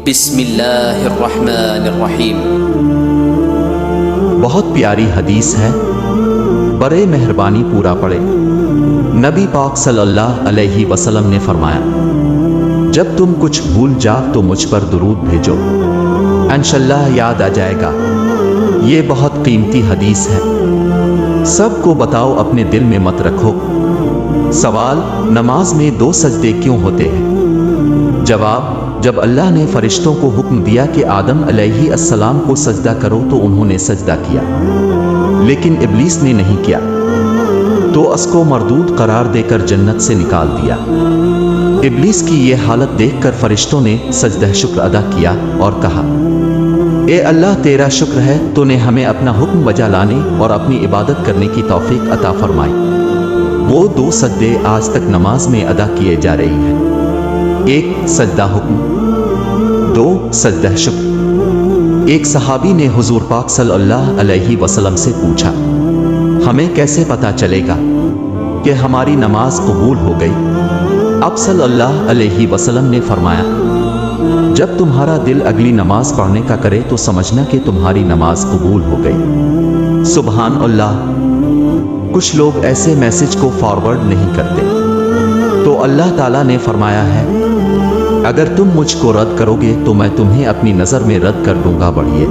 بسم اللہ الرحمن الرحیم۔ بہت پیاری حدیث ہے، برے مہربانی پورا پڑے۔ نبی پاک صلی اللہ علیہ وسلم نے فرمایا، جب تم کچھ بھول جاؤ تو مجھ پر درود بھیجو، انشاءاللہ یاد آ جائے گا۔ یہ بہت قیمتی حدیث ہے، سب کو بتاؤ، اپنے دل میں مت رکھو۔ سوال: نماز میں 2 سجدے کیوں ہوتے ہیں؟ جواب: جب اللہ نے فرشتوں کو حکم دیا کہ آدم علیہ السلام کو سجدہ کرو تو انہوں نے سجدہ کیا، لیکن ابلیس نے نہیں کیا، تو اس کو مردود قرار دے کر جنت سے نکال دیا۔ ابلیس کی یہ حالت دیکھ کر فرشتوں نے سجدہ شکر ادا کیا اور کہا، اے اللہ، تیرا شکر ہے، تو نے ہمیں اپنا حکم بجا لانے اور اپنی عبادت کرنے کی توفیق عطا فرمائی۔ وہ 2 سجدے آج تک نماز میں ادا کیے جا رہی ہیں: 1 سجدہ حکم، 2 سجدہ شکر۔ ایک صحابی نے حضور پاک صلی اللہ علیہ وسلم سے پوچھا، ہمیں کیسے پتا چلے گا کہ ہماری نماز قبول ہو گئی؟ آپ صلی اللہ علیہ وسلم نے فرمایا، جب تمہارا دل اگلی نماز پڑھنے کا کرے تو سمجھنا کہ تمہاری نماز قبول ہو گئی۔ سبحان اللہ! کچھ لوگ ایسے میسج کو فارورڈ نہیں کرتے، تو اللہ تعالیٰ نے فرمایا ہے، اگر تم مجھ کو رد کرو گے تو میں تمہیں اپنی نظر میں رد کر دوں گا۔ بڑھیے۔